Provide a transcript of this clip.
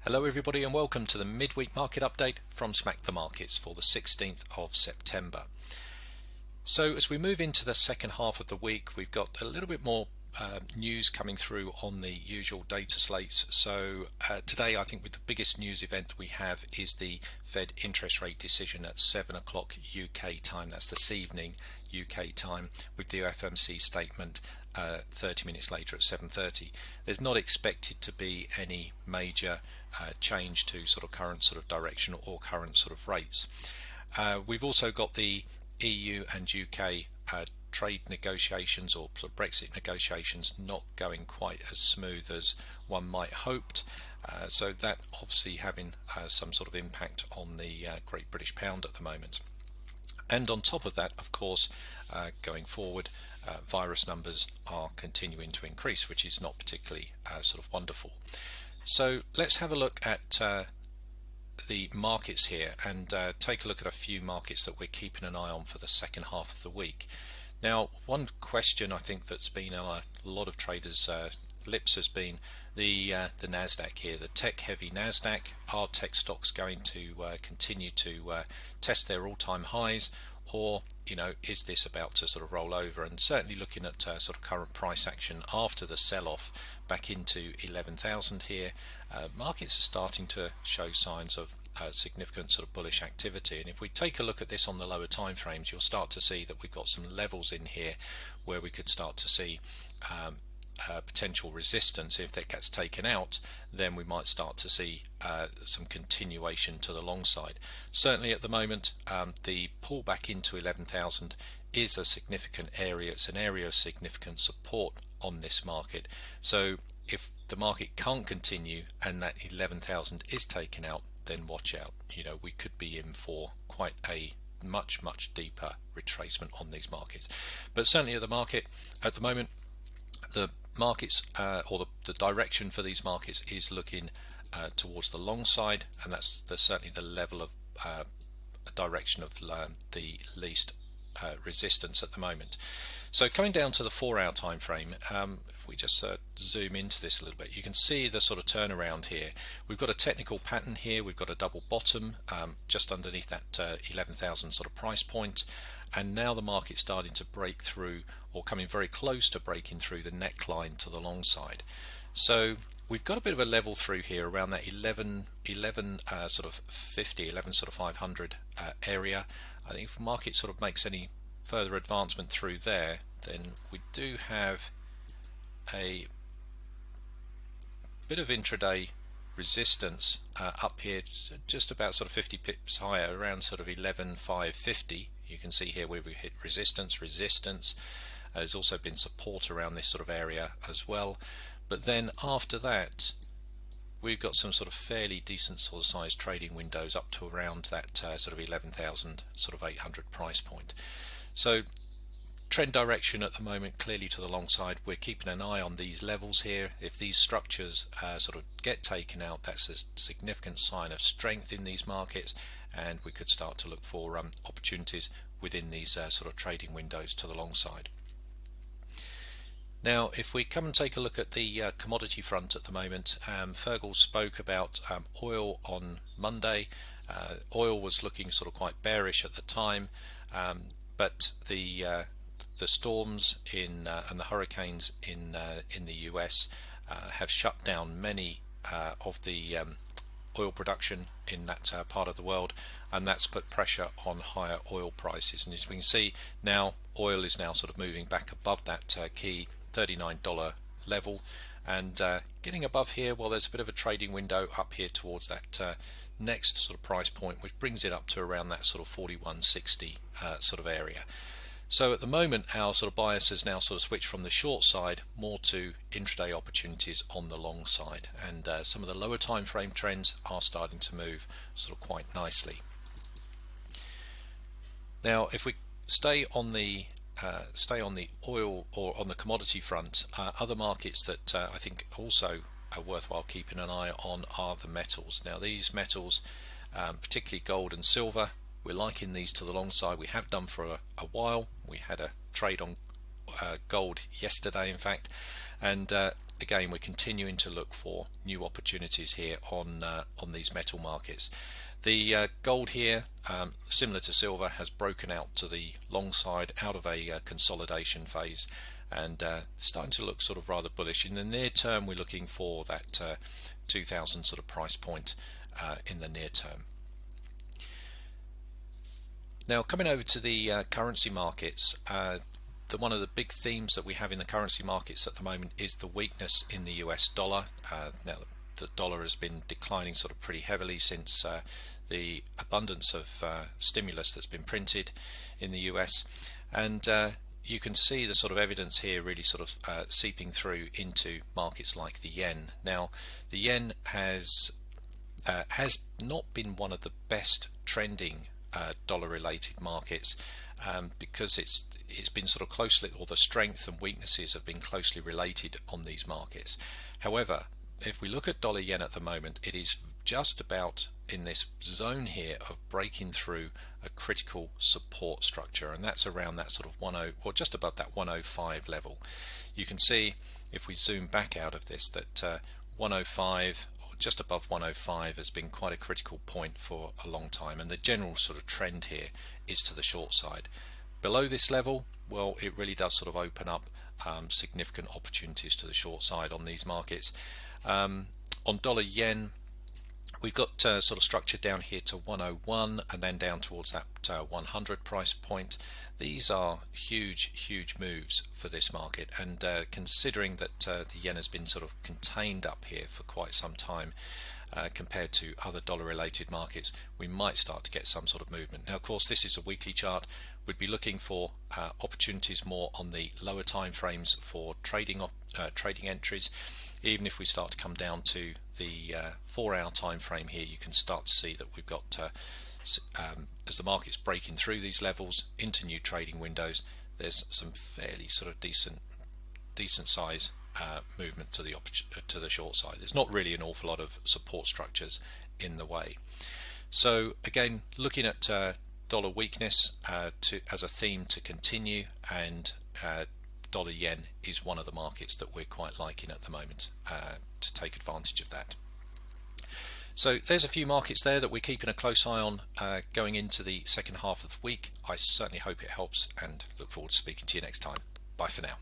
Hello everybody and welcome to the midweek market update from Smack the Markets for the 16th of September. So as we move into the second half of the week, we've got a little bit more news coming through on the usual data slates. So today I think with the biggest news event we have is the Fed interest rate decision at 7 o'clock UK time. That's this evening UK time, with the FOMC statement 30 minutes later at 7:30. There's not expected to be any major change to sort of current sort of direction or current sort of rates. We've also got the EU and UK trade negotiations or sort of Brexit negotiations not going quite as smooth as one might hoped. So that obviously having some sort of impact on the Great British Pound at the moment. And on top of that, of course, going forward, virus numbers are continuing to increase, which is not particularly sort of wonderful. So let's have a look at the markets here and take a look at a few markets that we're keeping an eye on for the second half of the week. Now, one question I think that's been on a lot of traders' lips has been the Nasdaq here, the tech-heavy Nasdaq. Are tech stocks going to continue to test their all-time highs, or is this about to sort of roll over? And certainly looking at sort of current price action after the sell-off back into 11,000 here, markets are starting to show signs of significant sort of bullish activity. And if we take a look at this on the lower time frames, you'll start to see that we've got some levels in here where we could start to see potential resistance. If that gets taken out, then we might start to see some continuation to the long side. Certainly at the moment, the pullback into 11,000 is a significant area. It's an area of significant support on this market. So if the market can't continue and that 11,000 is taken out, then watch out. We could be in for quite a much deeper retracement on these markets. But certainly at the moment, the markets or the direction for these markets is looking towards the long side, and that's certainly the level of direction of the least resistance at the moment. So coming down to the 4-hour time frame, if we just zoom into this a little bit, you can see the sort of turnaround here. We've got a technical pattern here. We've got a double bottom just underneath that 11,000 sort of price point, and now the market's starting to break through, or coming very close to breaking through the neckline to the long side. So we've got a bit of a level through here around that 11 sort of 50, 11 sort of 500 area. I think if the market sort of makes any further advancement through there, then we do have a bit of intraday resistance up here, just about sort of 50 pips higher, around sort of 11,550. You can see here where we hit resistance. There's also been support around this sort of area as well. But then after that, we've got some sort of fairly decent sort of size trading windows up to around that sort of 11,000 sort of 800 price point. So trend direction at the moment clearly to the long side. We're keeping an eye on these levels here. If these structures sort of get taken out, that's a significant sign of strength in these markets, and we could start to look for opportunities within these sort of trading windows to the long side. Now, if we come and take a look at the commodity front at the moment, Fergal spoke about oil on Monday. Oil was looking sort of quite bearish at the time, but the storms and the hurricanes in the US have shut down many of the oil production in that part of the world, and that's put pressure on higher oil prices. And as we can see now, oil is now sort of moving back above that key $39 level, and getting above here. Well, there's a bit of a trading window up here towards that next sort of price point, which brings it up to around that sort of 41.60 sort of area. So at the moment, our sort of bias has now sort of switched from the short side more to intraday opportunities on the long side, and some of the lower time frame trends are starting to move sort of quite nicely. Now, if we stay on the oil or on the commodity front, other markets that I think also are worthwhile keeping an eye on are the metals. Now, these metals, particularly gold and silver, we're liking these to the long side. We have done for a while. We had a trade on gold yesterday, in fact, and again, we're continuing to look for new opportunities here on these metal markets. The gold here, similar to silver, has broken out to the long side out of a consolidation phase, and starting to look sort of rather bullish. In the near term, we're looking for that 2000 sort of price point in the near term. Now, coming over to the currency markets, one of the big themes that we have in the currency markets at the moment is the weakness in the US dollar. Now, the dollar has been declining sort of pretty heavily since the abundance of stimulus that's been printed in the US, and you can see the sort of evidence here really sort of seeping through into markets like the yen. Now, the yen has not been one of the best trending dollar related markets, because it's been sort of closely, or the strength and weaknesses have been closely related on these markets. However, if we look at dollar yen at the moment, it is just about in this zone here of breaking through a critical support structure, and that's around that sort of 10, or just above that 105 level. You can see if we zoom back out of this that 105 or just above 105 has been quite a critical point for a long time, and the general sort of trend here is to the short side. Below this level, well, it really does sort of open up significant opportunities to the short side on these markets. On dollar yen, we've got sort of structured down here to 101 and then down towards that 100 price point. These are huge moves for this market, and considering that the yen has been sort of contained up here for quite some time, compared to other dollar related markets, we might start to get some sort of movement. Now, of course, this is a weekly chart. We'd be looking for opportunities more on the lower time frames for trading entries. Even if we start to come down to the 4-hour time frame here, you can start to see that we've got as the market's breaking through these levels into new trading windows, there's some fairly sort of decent size movement to the short side. There's not really an awful lot of support structures in the way. So again, looking at dollar weakness as a theme to continue, and dollar yen is one of the markets that we're quite liking at the moment to take advantage of that. So there's a few markets there that we're keeping a close eye on going into the second half of the week. I certainly hope it helps, and look forward to speaking to you next time. Bye for now.